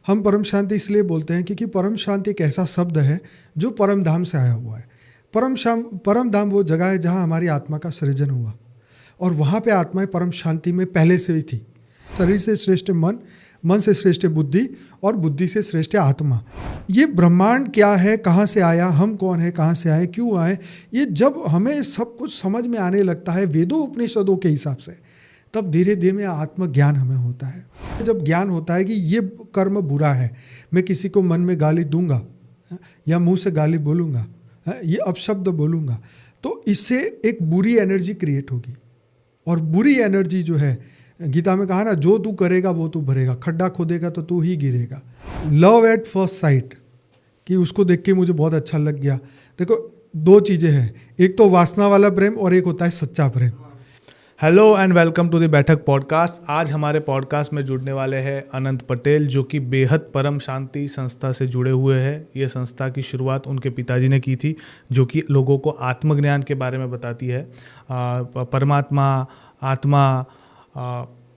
हम परम शांति इसलिए बोलते हैं क्योंकि परम शांति एक ऐसा शब्द है जो परम धाम से आया हुआ है। परम धाम वो जगह है जहाँ हमारी आत्मा का सृजन हुआ और वहाँ पे आत्माएं परम शांति में पहले से ही थी। शरीर से श्रेष्ठ मन, मन से श्रेष्ठ बुद्धि और बुद्धि से श्रेष्ठ आत्मा। ये ब्रह्मांड क्या है, कहाँ से आया, हम कौन है, कहाँ से आए, क्यों आए, ये जब हमें सब कुछ समझ में आने लगता है वेदों उपनिषदों के हिसाब से, तब धीरे धीरे में आत्मज्ञान हमें होता है। जब ज्ञान होता है कि ये कर्म बुरा है, मैं किसी को मन में गाली दूंगा या मुंह से गाली बोलूँगा, ये अपशब्द बोलूँगा, तो इससे एक बुरी एनर्जी क्रिएट होगी। और बुरी एनर्जी जो है, गीता में कहा ना, जो तू करेगा वो तू भरेगा, खड्डा खोदेगा तो तू ही गिरेगा। लव एट फर्स्ट साइट, कि उसको देख के मुझे बहुत अच्छा लग गया। देखो, दो चीज़ें हैं, एक तो वासना वाला प्रेम और एक होता है सच्चा प्रेम। Hello and welcome to the Baithak podcast. आज हमारे पॉडकास्ट में जुड़ने वाले हैं अनंत पटेल, जो कि बेहद परम शांति संस्था से जुड़े हुए हैं। ये संस्था की शुरुआत उनके पिताजी ने की थी, जो कि लोगों को आत्मज्ञान के बारे में बताती है। परमात्मा, आत्मा,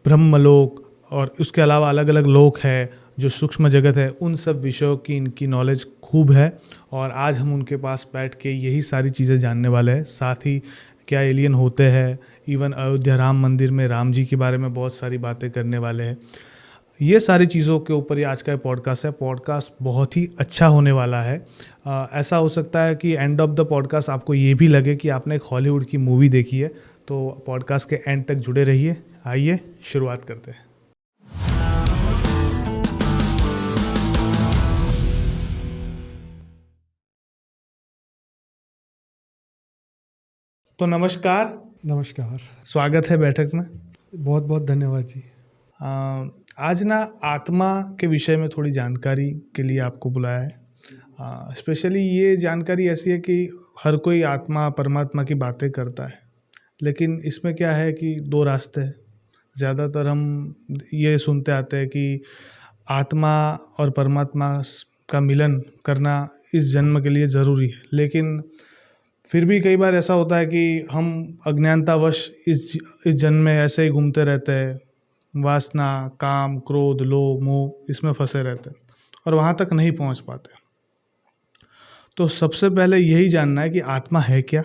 ब्रह्मलोक और उसके अलावा अलग अलग लोक है, जो सूक्ष्म जगत है, उन सब विषयों की इनकी नॉलेज खूब है। और आज हम उनके पास बैठ के यही सारी चीज़ें जानने वाले हैं। साथ ही क्या एलियन होते हैं, इवन अयोध्या राम मंदिर में राम जी के बारे में बहुत सारी बातें करने वाले हैं। ये सारी चीज़ों के ऊपर ही आज का पॉडकास्ट है। पॉडकास्ट बहुत ही अच्छा होने वाला है। ऐसा हो सकता है कि एंड ऑफ द पॉडकास्ट आपको ये भी लगे कि आपने एक हॉलीवुड की मूवी देखी है। तो पॉडकास्ट के एंड तक जुड़े रहिए। आइए शुरुआत करते हैं। तो नमस्कार। नमस्कार, स्वागत है बैठक में। बहुत बहुत धन्यवाद जी। आज ना आत्मा के विषय में थोड़ी जानकारी के लिए आपको बुलाया है। स्पेशली ये जानकारी ऐसी है कि हर कोई आत्मा परमात्मा की बातें करता है, लेकिन इसमें क्या है कि दो रास्ते हैं। ज़्यादातर हम ये सुनते आते हैं कि आत्मा और परमात्मा का मिलन करना इस जन्म के लिए ज़रूरी है, लेकिन फिर भी कई बार ऐसा होता है कि हम अज्ञानतावश इस जन्म में ऐसे ही घूमते रहते हैं। वासना, काम, क्रोध, लोभ, मोह, इसमें फंसे रहते हैं और वहाँ तक नहीं पहुँच पाते। तो सबसे पहले यही जानना है कि आत्मा है क्या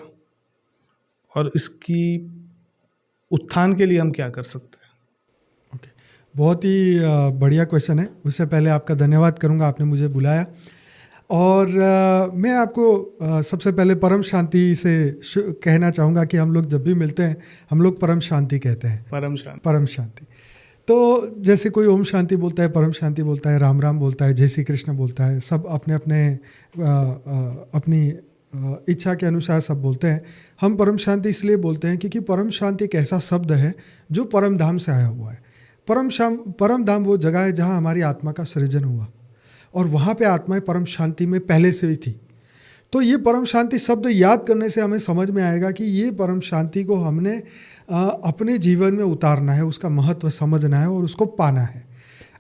और इसकी उत्थान के लिए हम क्या कर सकते हैं। ओके, बहुत ही बढ़िया क्वेश्चन है। उससे पहले आपका धन्यवाद करूंगा, आपने मुझे बुलाया। और मैं आपको सबसे पहले परम शांति से कहना चाहूँगा कि हम लोग जब भी मिलते हैं हम लोग परम शांति कहते हैं। परम शांति। तो जैसे कोई ओम शांति बोलता है, परम शांति बोलता है, राम राम बोलता है, जय श्री कृष्ण बोलता है, सब अपने अपने अपनी इच्छा के अनुसार सब बोलते हैं। हम परम शांति इसलिए बोलते हैं क्योंकि परम शांति एक ऐसा शब्द है जो परम धाम से आया हुआ है। परम धाम वो जगह है जहाँ हमारी आत्मा का सृजन हुआ और वहाँ पे आत्माएं परम शांति में पहले से ही थी। तो ये परम शांति शब्द याद करने से हमें समझ में आएगा कि ये परम शांति को हमने अपने जीवन में उतारना है, उसका महत्व समझना है और उसको पाना है।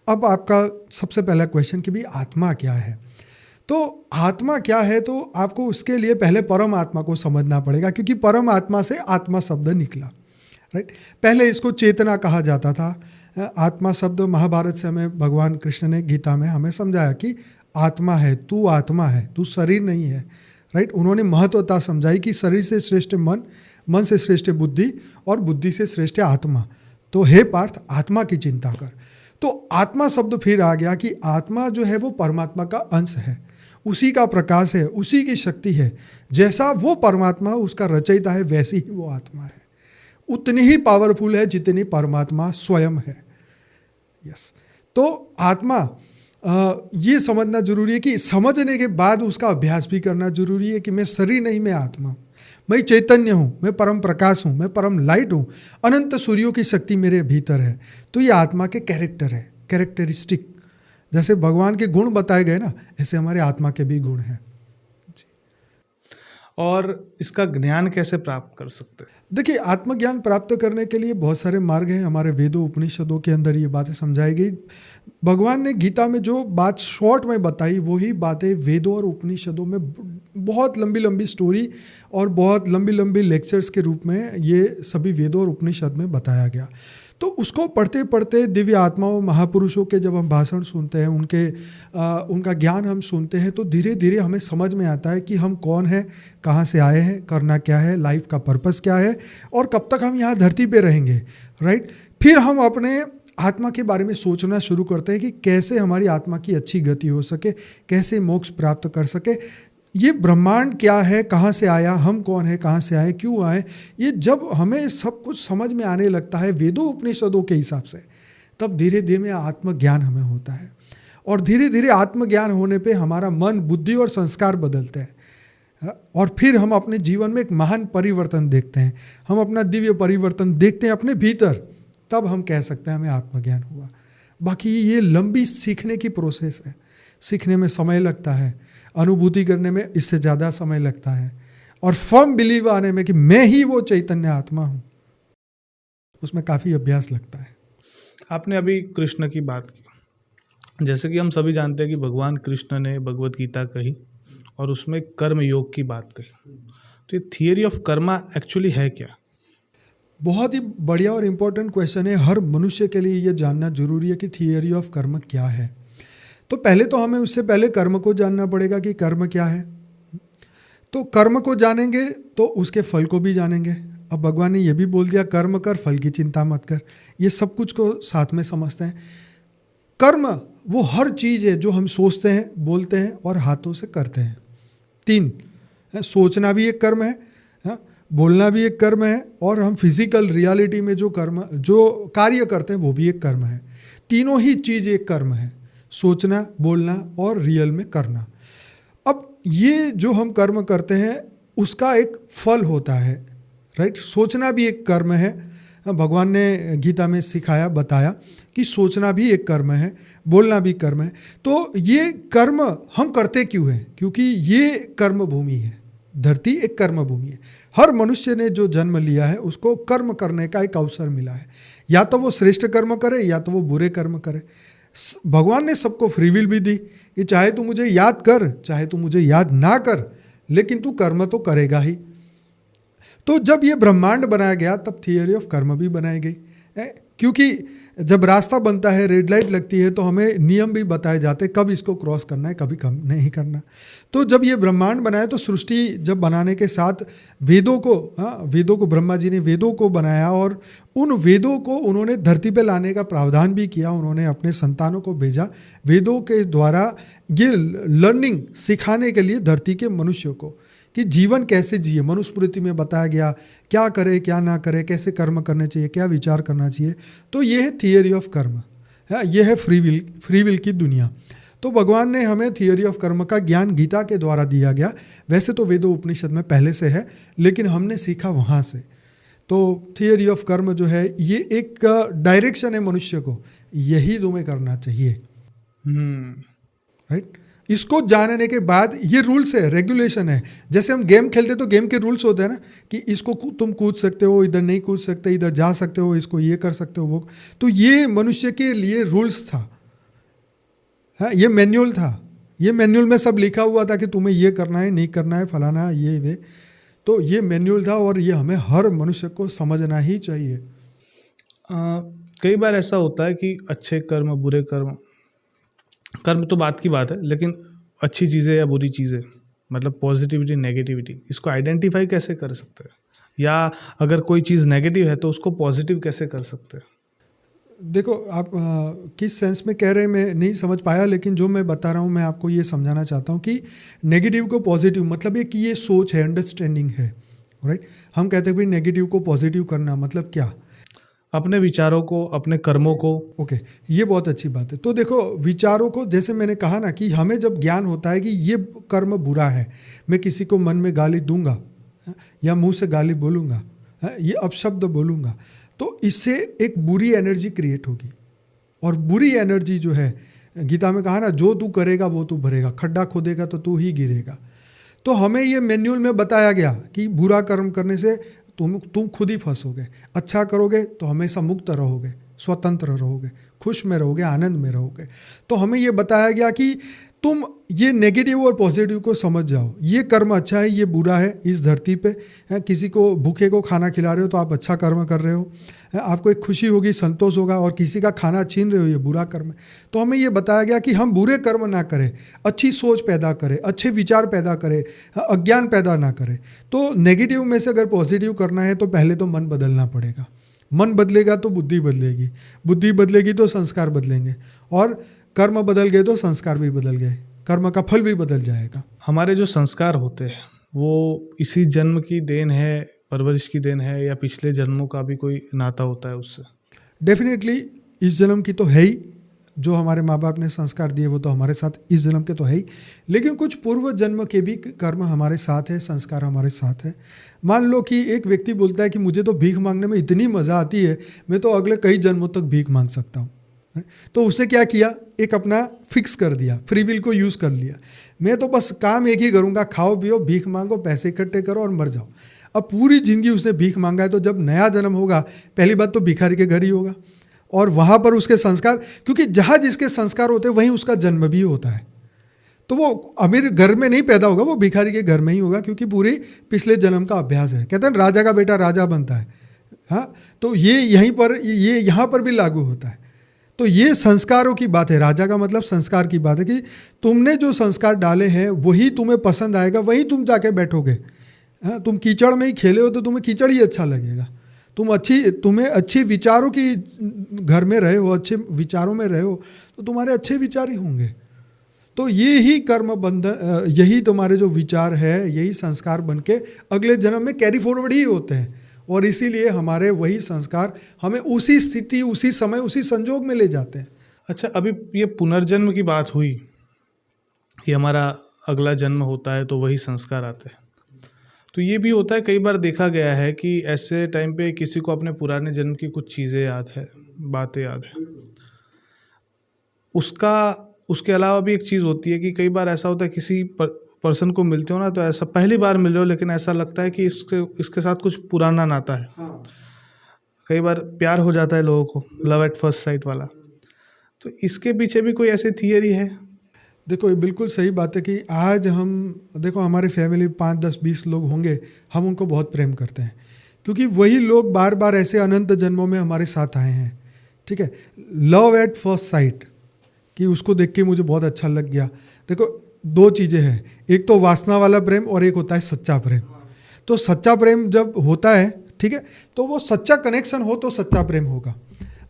अब आपका सबसे पहला क्वेश्चन कि भाई आत्मा क्या है। तो आत्मा क्या है, तो आपको उसके लिए पहले परम आत्मा को समझना पड़ेगा, क्योंकि परम आत्मा से आत्मा शब्द निकला, राइट। पहले इसको चेतना कहा जाता था। आत्मा शब्द महाभारत से हमें भगवान कृष्ण ने गीता में हमें समझाया कि आत्मा है, तू शरीर नहीं है, राइट। उन्होंने महत्वता समझाई कि शरीर से श्रेष्ठ मन, मन से श्रेष्ठ बुद्धि और बुद्धि से श्रेष्ठ आत्मा। तो हे पार्थ, आत्मा की चिंता कर। तो आत्मा शब्द फिर आ गया कि आत्मा जो है वो परमात्मा का अंश है, उसी का प्रकाश है, उसी की शक्ति है। जैसा वो परमात्मा उसका रचयिता है, वैसी ही वो आत्मा है। उतनी ही पावरफुल है जितनी परमात्मा स्वयं है। यस। तो आत्मा ये समझना जरूरी है कि समझने के बाद उसका अभ्यास भी करना जरूरी है कि मैं शरीर नहीं, मैं आत्मा हूँ, मैं चैतन्य हूँ, मैं परम प्रकाश हूँ, मैं परम लाइट हूँ, अनंत सूर्यों की शक्ति मेरे भीतर है। तो ये आत्मा के कैरेक्टर है, कैरेक्टरिस्टिक। जैसे भगवान के गुण बताए गए ना, ऐसे हमारे आत्मा के भी गुण हैं। और इसका ज्ञान कैसे प्राप्त कर सकते हैं? देखिए, आत्मज्ञान प्राप्त करने के लिए बहुत सारे मार्ग हैं। हमारे वेदों उपनिषदों के अंदर ये बातें समझाई गई। भगवान ने गीता में जो बात शॉर्ट में बताई, वही बातें वेदों और उपनिषदों में बहुत लंबी लंबी स्टोरी और बहुत लंबी लंबी लेक्चर्स के रूप में ये सभी वेदों और उपनिषद में बताया गया। तो उसको पढ़ते पढ़ते दिव्य आत्माओं महापुरुषों के जब हम भाषण सुनते हैं, उनका ज्ञान हम सुनते हैं, तो धीरे धीरे हमें समझ में आता है कि हम कौन हैं, कहाँ से आए हैं, करना क्या है, लाइफ का पर्पस क्या है और कब तक हम यहाँ धरती पे रहेंगे, राइट। फिर हम अपने आत्मा के बारे में सोचना शुरू करते हैं कि कैसे हमारी आत्मा की अच्छी गति हो सके, कैसे मोक्ष प्राप्त कर सके, ये ब्रह्मांड क्या है, कहाँ से आया, हम कौन है, कहाँ से आए, क्यों आए। ये जब हमें सब कुछ समझ में आने लगता है वेदों उपनिषदों के हिसाब से, तब धीरे धीरे आत्मज्ञान हमें होता है। और धीरे धीरे आत्मज्ञान होने पे हमारा मन, बुद्धि और संस्कार बदलते हैं और फिर हम अपने जीवन में एक महान परिवर्तन देखते हैं। हम अपना दिव्य परिवर्तन देखते हैं अपने भीतर, तब हम कह सकते हैं हमें आत्मज्ञान हुआ। बाकी ये लंबी सीखने की प्रोसेस है, सीखने में समय लगता है, अनुभूति करने में इससे ज़्यादा समय लगता है, और फर्म बिलीव आने में कि मैं ही वो चैतन्य आत्मा हूँ, उसमें काफ़ी अभ्यास लगता है। आपने अभी कृष्ण की बात की, जैसे कि हम सभी जानते हैं कि भगवान कृष्ण ने भगवत गीता कही और उसमें कर्म योग की बात कही। तो ये थियरी ऑफ कर्मा एक्चुअली है क्या? बहुत ही बढ़िया और इम्पोर्टेंट क्वेश्चन है। हर मनुष्य के लिए ये जानना जरूरी है कि थियरी ऑफ कर्म क्या है। तो पहले तो हमें उससे पहले कर्म को जानना पड़ेगा कि कर्म क्या है। तो कर्म को जानेंगे तो उसके फल को भी जानेंगे। अब भगवान ने ये भी बोल दिया कर्म कर, फल की चिंता मत कर। ये सब कुछ को साथ में समझते हैं। कर्म वो हर चीज़ है जो हम सोचते हैं, बोलते हैं और हाथों से करते हैं। 3 सोचना भी एक कर्म है, बोलना भी एक कर्म है, और हम फिजिकल रियलिटी में जो कार्य करते हैं वो भी एक कर्म है। तीनों ही चीज़ एक कर्म है, सोचना, बोलना और रियल में करना। अब ये जो हम कर्म करते हैं उसका एक फल होता है, राइट। सोचना भी एक कर्म है। भगवान ने गीता में सिखाया, बताया कि सोचना भी एक कर्म है, बोलना भी कर्म है। तो ये कर्म हम करते क्यों हैं? क्योंकि ये कर्म भूमि है, धरती एक कर्म भूमि है। हर मनुष्य ने जो जन्म लिया है उसको कर्म करने का एक अवसर मिला है। या तो वो श्रेष्ठ कर्म करे या तो वो बुरे कर्म करे। भगवान ने सबको फ्री विल भी दी कि चाहे तू मुझे याद कर, चाहे तू मुझे याद ना कर, लेकिन तू कर्म तो करेगा ही। तो जब ये ब्रह्मांड बनाया गया तब थियरी ऑफ कर्म भी बनाई गई, क्योंकि जब रास्ता बनता है, रेड लाइट लगती है, तो हमें नियम भी बताए जाते कब इसको क्रॉस करना है, कभी कब नहीं करना। तो जब ये ब्रह्मांड बनाया तो सृष्टि जब बनाने के साथ वेदों को ब्रह्मा जी ने वेदों को बनाया और उन वेदों को उन्होंने धरती पे लाने का प्रावधान भी किया। उन्होंने अपने संतानों को भेजा वेदों के द्वारा ये लर्निंग सिखाने के लिए धरती के मनुष्यों को कि जीवन कैसे जिए। मनुस्मृति में बताया गया क्या करे क्या ना करे, कैसे कर्म करने चाहिए, क्या विचार करना चाहिए। तो ये है थियरी ऑफ कर्म, ये है फ्री विल की दुनिया। तो भगवान ने हमें थियरी ऑफ कर्म का ज्ञान गीता के द्वारा दिया गया। वैसे तो वेदों उपनिषद में पहले से है, लेकिन हमने सीखा वहाँ से। तो थियरी ऑफ कर्म जो है ये एक डायरेक्शन है मनुष्य को, यही तुम्हें करना चाहिए, राइट। इसको जानने के बाद ये रूल्स है, रेगुलेशन है। जैसे हम गेम खेलते तो गेम के रूल्स होते हैं ना, कि इसको तुम कूद सकते हो, इधर नहीं कूद सकते, इधर जा सकते हो, इसको ये कर सकते हो, वो। तो ये मनुष्य के लिए रूल्स था, ये मैन्युअल था। ये मैन्युअल में सब लिखा हुआ था कि तुम्हें ये करना है, नहीं करना है, फलाना ये वे। तो ये मैन्युअल था और ये हमें हर मनुष्य को समझना ही चाहिए। कई बार ऐसा होता है कि अच्छे कर्म, बुरे कर्म, कर्म तो बात की बात है, लेकिन अच्छी चीज़ें या बुरी चीज़ें, मतलब पॉजिटिविटी, नेगेटिविटी, इसको आइडेंटिफाई कैसे कर सकते हैं? या अगर कोई चीज़ नेगेटिव है तो उसको पॉजिटिव कैसे कर सकते हैं? देखो आप किस सेंस में कह रहे हैं मैं नहीं समझ पाया, लेकिन जो मैं बता रहा हूँ मैं आपको ये समझाना चाहता हूँ कि नेगेटिव को पॉजिटिव मतलब ये कि ये सोच है, अंडरस्टैंडिंग है, राइट। हम कहते हैं भाई नेगेटिव को पॉजिटिव करना मतलब क्या? अपने विचारों को, अपने कर्मों को। ओके, ये बहुत अच्छी बात है। तो देखो विचारों को, जैसे मैंने कहा ना कि हमें जब ज्ञान होता है कि ये कर्म बुरा है, मैं किसी को मन में गाली दूंगा या मुंह से गाली बोलूँगा, ये अपशब्द बोलूँगा, तो इससे एक बुरी एनर्जी क्रिएट होगी। और बुरी एनर्जी जो है, गीता में कहा ना, जो तू करेगा वो तू भरेगा, खड्डा खोदेगा तो तू ही गिरेगा। तो हमें ये मैन्युअल में बताया गया कि बुरा कर्म करने से तुम खुद ही फंसोगे, अच्छा करोगे तो हमेशा मुक्त रहोगे, स्वतंत्र रहोगे, खुश में रहोगे, आनंद में रहोगे। तो हमें ये बताया गया कि तुम ये नेगेटिव और पॉजिटिव को समझ जाओ, ये कर्म अच्छा है, ये बुरा है इस धरती पे है। किसी को भूखे को खाना खिला रहे हो तो आप अच्छा कर्म कर रहे हो, आपको एक खुशी होगी, संतोष होगा, और किसी का खाना छीन रहे हो, ये बुरा कर्म है। तो हमें ये बताया गया कि हम बुरे कर्म ना करें, अच्छी सोच पैदा करें, अच्छे विचार पैदा करें, अज्ञान पैदा ना करें। तो नेगेटिव में से अगर पॉजिटिव करना है तो पहले तो मन बदलना पड़ेगा। मन बदलेगा तो बुद्धि बदलेगी, बुद्धि बदलेगी तो संस्कार बदलेंगे, और कर्म बदल गए तो संस्कार भी बदल गए, कर्म का फल भी बदल जाएगा। हमारे जो संस्कार होते हैं वो इसी जन्म की देन है, परवरिश की देन है, या पिछले जन्मों का भी कोई नाता होता है उससे? डेफिनेटली इस जन्म की तो है ही, जो हमारे माँ बाप ने संस्कार दिए वो तो हमारे साथ इस जन्म के तो है ही, लेकिन कुछ पूर्व जन्म के भी कर्म हमारे साथ है, संस्कार हमारे साथ है। मान लो कि एक व्यक्ति बोलता है कि मुझे तो भीख मांगने में इतनी मज़ा आती है, मैं तो अगले कई जन्मों तक भीख मांग सकता हूँ। तो उसने क्या किया, एक अपना फिक्स कर दिया, फ्री विल को यूज़ कर लिया। मैं तो बस काम एक ही करूँगा, खाओ पियो, भीख मांगो, पैसे इकट्ठे करो और मर जाओ। अब पूरी जिंदगी उसने भीख मांगा है, तो जब नया जन्म होगा पहली बात तो भिखारी के घर ही होगा, और वहाँ पर उसके संस्कार, क्योंकि जहाँ जिसके संस्कार होते हैं वहीं उसका जन्म भी होता है। तो वो अमीर घर में नहीं पैदा होगा, वो भिखारी के घर में ही होगा, क्योंकि पूरी पिछले जन्म का अभ्यास है। कहते हैं राजा का बेटा राजा बनता है, हाँ, तो ये यहीं पर, ये यहाँ पर भी लागू होता है। तो ये संस्कारों की बात है, राजा का मतलब संस्कार की बात है कि तुमने जो संस्कार डाले हैं वही तुम्हें पसंद आएगा, वहीं तुम जाके बैठोगे। हाँ, तुम कीचड़ में ही खेले हो तो तुम्हें कीचड़ ही अच्छा लगेगा। तुम्हें अच्छी विचारों की घर में रहे हो, अच्छे विचारों में रहे हो तो तुम्हारे अच्छे विचार ही होंगे। तो ये ही कर्म बंधन, यही तुम्हारे जो विचार है, यही संस्कार बन के अगले जन्म में कैरी फॉरवर्ड ही होते हैं, और इसीलिए हमारे वही संस्कार हमें उसी स्थिति, उसी समय, उसी संजोग में ले जाते हैं। अच्छा, अभी ये पुनर्जन्म की बात हुई कि हमारा अगला जन्म होता है तो वही संस्कार आते हैं, तो ये भी होता है, कई बार देखा गया है कि ऐसे टाइम पे किसी को अपने पुराने जन्म की कुछ चीज़ें याद है, बातें याद है। उसके अलावा भी एक चीज़ होती है कि कई बार ऐसा होता है किसी पर्सन को मिलते हो ना, तो ऐसा पहली बार मिल रहे हो लेकिन ऐसा लगता है कि इसके साथ कुछ पुराना नाता है। हाँ। कई बार प्यार हो जाता है लोगों को, लव एट फर्स्ट साइट वाला। तो इसके पीछे भी कोई ऐसी थियरी है? देखो, ये बिल्कुल सही बात है कि आज हम देखो हमारी फैमिली 5, 10, 20 लोग होंगे, हम उनको बहुत प्रेम करते हैं, क्योंकि वही लोग बार बार ऐसे अनंत जन्मों में हमारे साथ आए हैं। ठीक है, लव एट फर्स्ट साइट, कि उसको देख के मुझे बहुत अच्छा लग गया। देखो, दो चीज़ें हैं, एक तो वासना वाला प्रेम और एक होता है सच्चा प्रेम। तो सच्चा प्रेम जब होता है, ठीक है, तो वो सच्चा कनेक्शन हो तो सच्चा प्रेम होगा।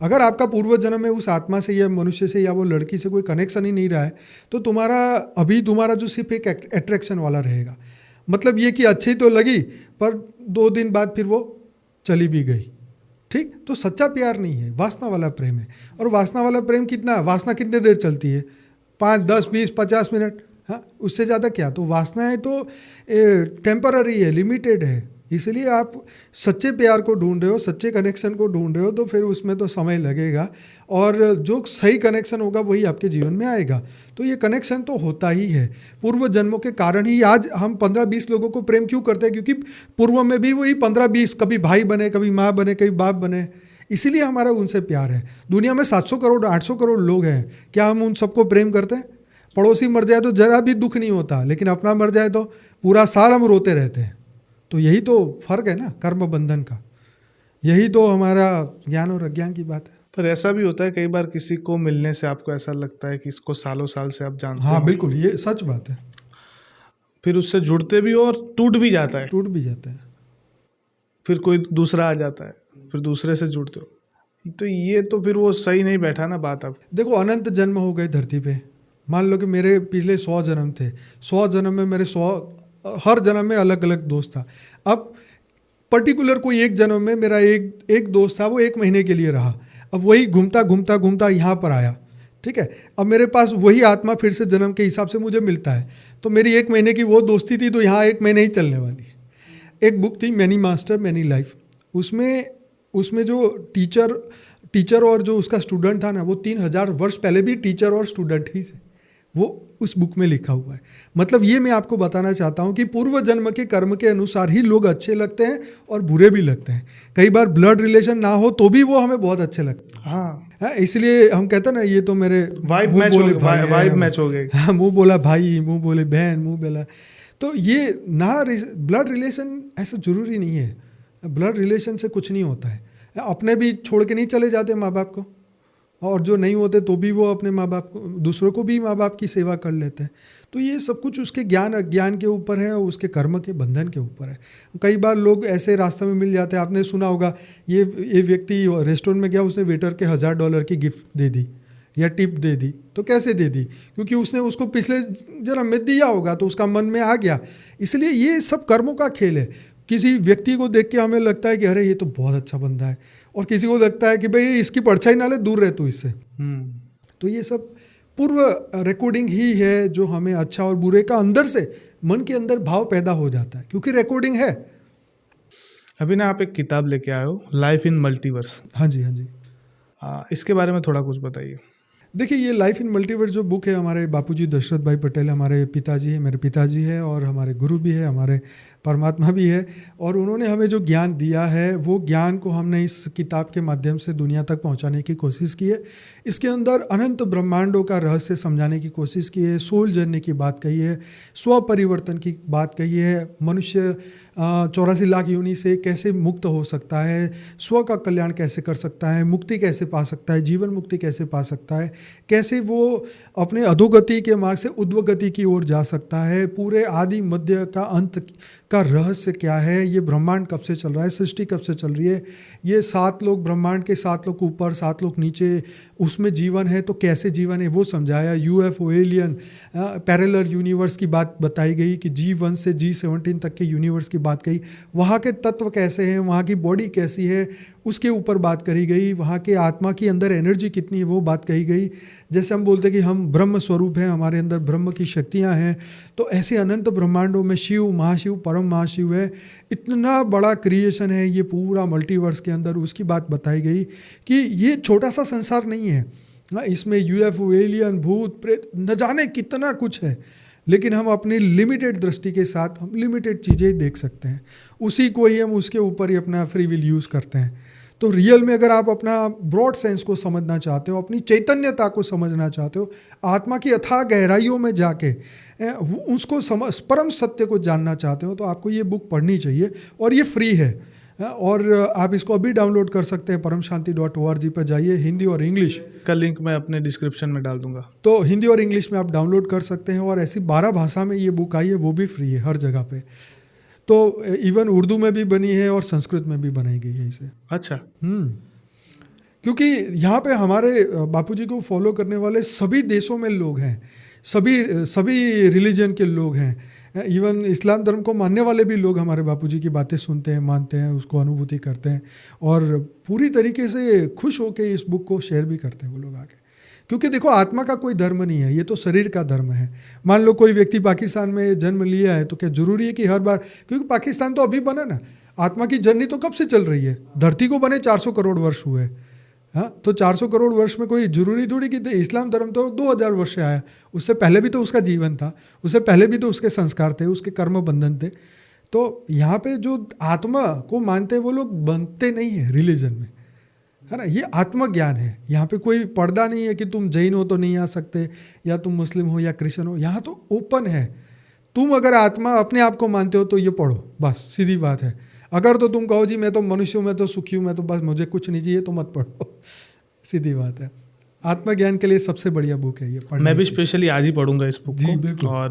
अगर आपका पूर्व जन्म में उस आत्मा से या मनुष्य से या वो लड़की से कोई कनेक्शन ही नहीं रहा है, तो तुम्हारा जो सिर्फ एक अट्रैक्शन वाला रहेगा। मतलब ये कि अच्छी तो लगी पर 2 दिन बाद फिर वो चली भी गई। ठीक, तो सच्चा प्यार नहीं है, वासना वाला प्रेम है। और वासना वाला प्रेम कितना, वासना कितने देर चलती है? 5, 10, 20, 50 मिनट, हाँ, उससे ज़्यादा क्या। तो वासनाएं तो टेम्पररी है, लिमिटेड है। इसलिए आप सच्चे प्यार को ढूंढ रहे हो, सच्चे कनेक्शन को ढूंढ रहे हो, तो फिर उसमें तो समय लगेगा, और जो सही कनेक्शन होगा वही आपके जीवन में आएगा। तो ये कनेक्शन तो होता ही है पूर्व जन्मों के कारण ही। आज हम 15-20 लोगों को प्रेम क्यों करते हैं? क्योंकि पूर्व में भी वही 15-20, कभी भाई बने, कभी माँ बने, कभी बाप बने, इसीलिए हमारा उनसे प्यार है। दुनिया में 700 करोड़ 800 करोड़ लोग हैं, क्या हम उन सबको प्रेम करते हैं? पड़ोसी मर जाए तो जरा भी दुख नहीं होता, लेकिन अपना मर जाए तो पूरा साल हम रोते रहते हैं। तो यही तो फर्क है ना कर्म बंधन का, यही तो हमारा ज्ञान और अज्ञान की बात है। पर ऐसा भी होता है कई बार किसी को मिलने से आपको ऐसा लगता है कि इसको सालों साल से आप जानते हो। हाँ बिल्कुल, ये सच बात है। फिर उससे जुड़ते भी हो और टूट भी जाता है। टूट भी जाता है, फिर कोई दूसरा आ जाता है, फिर दूसरे से जुड़ते हो, तो ये तो फिर वो सही नहीं बैठा ना बात। अब देखो, अनंत जन्म हो गए धरती पे। मान लो कि मेरे पिछले 100 जन्म थे, 100 जन्म में मेरे 100, हर जन्म में अलग अलग दोस्त था। अब पर्टिकुलर कोई एक जन्म में मेरा एक दोस्त था, वो 1 महीने के लिए रहा। अब वही घूमता घूमता घूमता यहाँ पर आया। ठीक है, अब मेरे पास वही आत्मा फिर से जन्म के हिसाब से मुझे मिलता है। तो मेरी 1 महीने की वो दोस्ती थी, तो यहाँ 1 महीने ही चलने वाली। एक बुक थी मैनी मास्टर मैनी लाइफ, उसमें जो टीचर और जो उसका स्टूडेंट था ना, वो 3000 वर्ष पहले भी टीचर और स्टूडेंट ही थे। वो उस बुक में लिखा हुआ है। मतलब ये मैं आपको बताना चाहता हूँ कि पूर्व जन्म के कर्म के अनुसार ही लोग अच्छे लगते हैं और बुरे भी लगते हैं। कई बार ब्लड रिलेशन ना हो तो भी वो हमें बहुत अच्छे लगते हैं। हाँ, इसलिए हम कहते हैं ना, ये तो मेरे वाइब मुंह मैच बोले हो भाई वाइब है। मैच हो गई। हाँ, मुंह बोला भाई, मुंह बोले बहन, मुंह बोला। तो ये ना ब्लड रिलेशन ऐसा जरूरी नहीं है। ब्लड रिलेशन से कुछ नहीं होता है। अपने भी छोड़ के नहीं चले जाते माँ बाप को, और जो नहीं होते तो भी वो अपने माँ बाप को, दूसरों को भी माँ बाप की सेवा कर लेते हैं। तो ये सब कुछ उसके ज्ञान अज्ञान के ऊपर है और उसके कर्म के बंधन के ऊपर है। कई बार लोग ऐसे रास्ते में मिल जाते हैं। आपने सुना होगा, ये व्यक्ति रेस्टोरेंट में गया, उसने वेटर के $1000 की गिफ्ट दे दी या टिप दे दी। तो कैसे दे दी? क्योंकि उसने उसको पिछले जन्म में दिया होगा तो उसका मन में आ गया। इसलिए ये सब कर्मों का खेल है। किसी व्यक्ति को देख के हमें लगता है कि अरे ये तो बहुत अच्छा बंदा है, और किसी को लगता है कि भाई इसकी परछाई ना ले, दूर रह तू इससे। तो ये सब पूर्व रिकॉर्डिंग ही है जो हमें अच्छा और बुरे का अंदर से मन के अंदर भाव पैदा हो जाता है, क्योंकि रिकॉर्डिंग है। अभी ना आप एक किताब लेके आए हो, लाइफ इन मल्टीवर्स। हाँ जी, हाँ जी। इसके बारे में थोड़ा कुछ बताइए। देखिए, ये लाइफ इन मल्टीवर्स जो बुक है, हमारे बापूजी दशरथ भाई पटेल हमारे पिताजी है, मेरे पिताजी है, और हमारे गुरु भी है, हमारे परमात्मा भी है। और उन्होंने हमें जो ज्ञान दिया है वो ज्ञान को हमने इस किताब के माध्यम से दुनिया तक पहुंचाने की कोशिश की है। इसके अंदर अनंत ब्रह्मांडों का रहस्य समझाने की कोशिश की है, सोल जर्नी की बात कही है, स्व परिवर्तन की बात कही है, मनुष्य 84 लाख योनि से कैसे मुक्त हो सकता है, स्व का कल्याण कैसे कर सकता है, मुक्ति कैसे पा सकता है, जीवन मुक्ति कैसे पा सकता है, कैसे वो अपने अधोगति के मार्ग से उद्वगति की ओर जा सकता है, पूरे आदि मध्य का अंत का रहस्य क्या है, ये ब्रह्मांड कब से चल रहा है, सृष्टि कब से चल रही है, ये 7 लोग ब्रह्मांड के 7 लोग ऊपर 7 लोग नीचे, उसमें जीवन है तो कैसे जीवन है वो समझाया। यूएफओ, एलियन, पैरेलल यूनिवर्स की बात बताई गई कि G1 से G17 तक के यूनिवर्स की बात कही, वहाँ के तत्व कैसे हैं, वहाँ की बॉडी कैसी है उसके ऊपर बात करी गई, वहाँ के आत्मा की अंदर एनर्जी कितनी है वो बात कही गई। जैसे हम बोलते हैं कि हम ब्रह्म स्वरूप हैं, हमारे अंदर ब्रह्म की शक्तियाँ हैं, तो ऐसे अनंत ब्रह्मांडों में शिव, महाशिव, परम महाशिव है, इतना बड़ा क्रिएशन है ये पूरा मल्टीवर्स के अंदर, उसकी बात बताई गई कि ये छोटा सा संसार नहीं है। इसमें यूएफओ, एलियन, भूत प्रेत, न जाने कितना कुछ है, लेकिन हम अपनी लिमिटेड दृष्टि के साथ हम लिमिटेड चीज़ें देख सकते हैं, उसी को ही हम उसके ऊपर ही अपना फ्री विल यूज़ करते हैं। तो रियल में अगर आप अपना ब्रॉड सेंस को समझना चाहते हो, अपनी चैतन्यता को समझना चाहते हो, आत्मा की अथाह गहराइयों में जाके उसको परम सत्य को जानना चाहते हो, तो आपको ये बुक पढ़नी चाहिए, और ये फ्री है। और आप इसको अभी डाउनलोड कर सकते हैं, paramshanti.org पर जाइए, हिंदी और इंग्लिश का लिंक मैं अपने डिस्क्रिप्शन में डाल दूंगा, तो हिंदी और इंग्लिश में आप डाउनलोड कर सकते हैं। और ऐसी 12 भाषा में ये बुक आई है, वो भी फ्री है हर जगह पे। तो इवन उर्दू में भी बनी है और संस्कृत में भी बनाई गई है इसे। अच्छा। क्योंकि यहाँ पे हमारे बापूजी को फॉलो करने वाले सभी देशों में लोग हैं, सभी रिलीजन के लोग हैं, इवन इस्लाम धर्म को मानने वाले भी लोग हमारे बापूजी की बातें सुनते हैं, मानते हैं, उसको अनुभूति करते हैं, और पूरी तरीके से खुश होकर इस बुक को शेयर भी करते हैं वो लोग आगे। क्योंकि देखो, आत्मा का कोई धर्म नहीं है, ये तो शरीर का धर्म है। मान लो कोई व्यक्ति पाकिस्तान में जन्म लिया है, तो क्या जरूरी है कि हर बार, क्योंकि पाकिस्तान तो अभी बना ना, आत्मा की जर्नी तो कब से चल रही है, धरती को बने 400 करोड़ वर्ष हुए। हाँ, तो 400 करोड़ वर्ष में कोई जरूरी थोड़ी कि इस्लाम धर्म तो 2000 वर्ष से आया, उससे पहले भी तो उसका जीवन था, उससे पहले भी तो उसके संस्कार थे, उसके कर्म बंधन थे। तो यहाँ पे जो आत्मा को मानते हैं वो लोग बनते नहीं है रिलीजन में, है ना। ये आत्मज्ञान है, यहाँ पे कोई पर्दा नहीं है कि तुम जैन हो तो नहीं आ सकते, या तुम मुस्लिम हो या क्रिश्चियन हो, यहाँ तो ओपन है। तुम अगर आत्मा अपने आप को मानते हो तो ये पढ़ो, बस सीधी बात है। अगर तो तुम कहो जी मैं तो मनुष्य हूँ, मैं तो सुखी हूँ, मैं तो बस मुझे कुछ नहीं चाहिए, तो मत पढ़ो, सीधी बात है। आत्मज्ञान के लिए सबसे बढ़िया बुक है ये, मैं भी स्पेशली आज ही पढ़ूंगा इस बुक को। बिल्कुल। और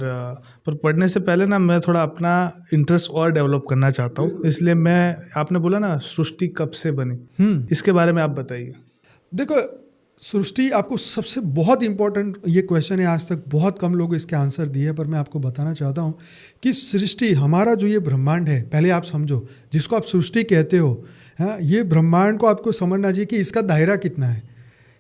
पर पढ़ने से पहले ना मैं थोड़ा अपना इंटरेस्ट और डेवलप करना चाहता हूँ, इसलिए मैं, आपने बोला ना सृष्टि कब से बनी, इसके बारे में आप बताइए। देखो, सृष्टि आपको सबसे बहुत इंपॉर्टेंट ये क्वेश्चन है, आज तक बहुत कम लोग इसके आंसर दिए, पर मैं आपको बताना चाहता हूँ कि सृष्टि, हमारा जो ये ब्रह्मांड है, पहले आप समझो, जिसको आप सृष्टि कहते हो, हाँ, ये ब्रह्मांड को आपको समझना चाहिए कि इसका दायरा कितना है।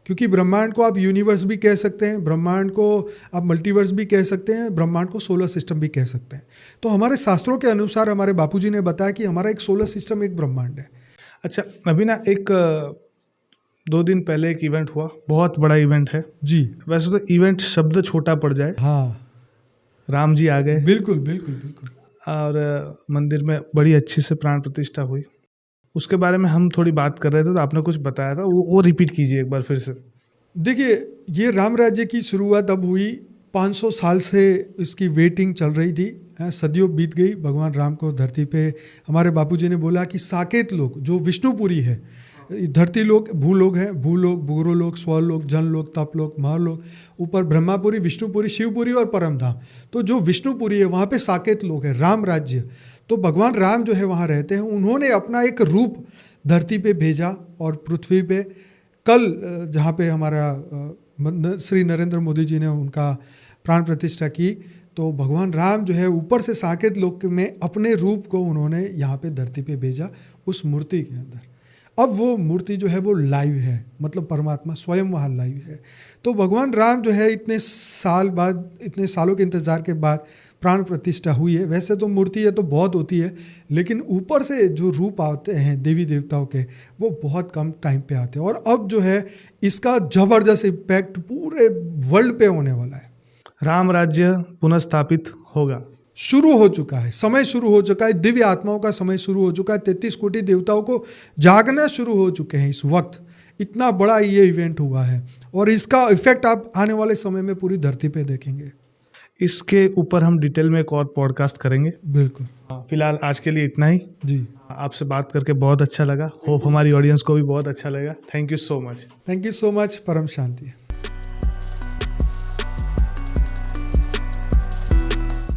क्योंकि ब्रह्मांड को आप यूनिवर्स भी कह सकते हैं, ब्रह्मांड को आप मल्टीवर्स भी कह सकते हैं, ब्रह्मांड को सोलर सिस्टम भी कह सकते हैं। तो हमारे शास्त्रों के अनुसार हमारे बापूजी ने बताया कि हमारा एक सोलर सिस्टम एक ब्रह्मांड है। अच्छा, अभी ना एक 2 दिन पहले एक इवेंट हुआ, बहुत बड़ा इवेंट है। जी वैसे तो इवेंट शब्द छोटा पड़ जाए, हाँ राम जी आ गए बिल्कुल बिल्कुल बिल्कुल। और मंदिर में बड़ी अच्छी से प्राण प्रतिष्ठा हुई। उसके बारे में हम थोड़ी बात कर रहे थे, तो आपने कुछ बताया था, वो रिपीट कीजिए एक बार फिर से। देखिए, ये राम राज्य की शुरुआत अब हुई, 500 साल से इसकी वेटिंग चल रही थी। सदियों बीत गई, भगवान राम को धरती पे हमारे बापूजी ने बोला कि साकेत लोग जो विष्णुपुरी है, धरती लोग भूलोग हैं, भूलोग, भूगोलोक, स्वलोक, जनलोक, तपलोक, महलोक, ऊपर ब्रह्मापुरी, विष्णुपुरी, शिवपुरी और परमधाम। तो जो विष्णुपुरी है वहाँ पे साकेत लोग है, राम राज्य। तो भगवान राम जो है वहाँ रहते हैं। उन्होंने अपना एक रूप धरती पे भेजा और पृथ्वी पे कल जहाँ पे हमारा श्री नरेंद्र मोदी जी ने उनका प्राण प्रतिष्ठा की, तो भगवान राम जो है ऊपर से साकेत लोक में अपने रूप को उन्होंने यहाँ पे धरती पे भेजा उस मूर्ति के अंदर। अब वो मूर्ति जो है वो लाइव है, मतलब परमात्मा स्वयं वहाँ लाइव है। तो भगवान राम जो है इतने साल बाद, इतने सालों के इंतज़ार के बाद प्राण प्रतिष्ठा हुई है। वैसे तो मूर्ति है तो बहुत होती है, लेकिन ऊपर से जो रूप आते हैं देवी देवताओं के, वो बहुत कम टाइम पे आते हैं। और अब जो है इसका ज़बरदस्त इम्पैक्ट पूरे वर्ल्ड पे होने वाला है। राम राज्य पुनः स्थापित होगा, शुरू हो चुका है, समय शुरू हो चुका है, दिव्य आत्माओं का समय शुरू हो चुका है। 33 कोटि देवताओं को जागना शुरू हो चुके हैं इस वक्त। इतना बड़ा ये इवेंट हुआ है और इसका इफेक्ट आप आने वाले समय में पूरी धरती पे देखेंगे। इसके ऊपर हम डिटेल में एक और पॉडकास्ट करेंगे। बिल्कुल। फिलहाल आज के लिए इतना ही। जी, आपसे बात करके बहुत अच्छा लगा। होप हमारी ऑडियंस को भी बहुत अच्छा लगा। Thank you so much. Thank you so much. परम शांति।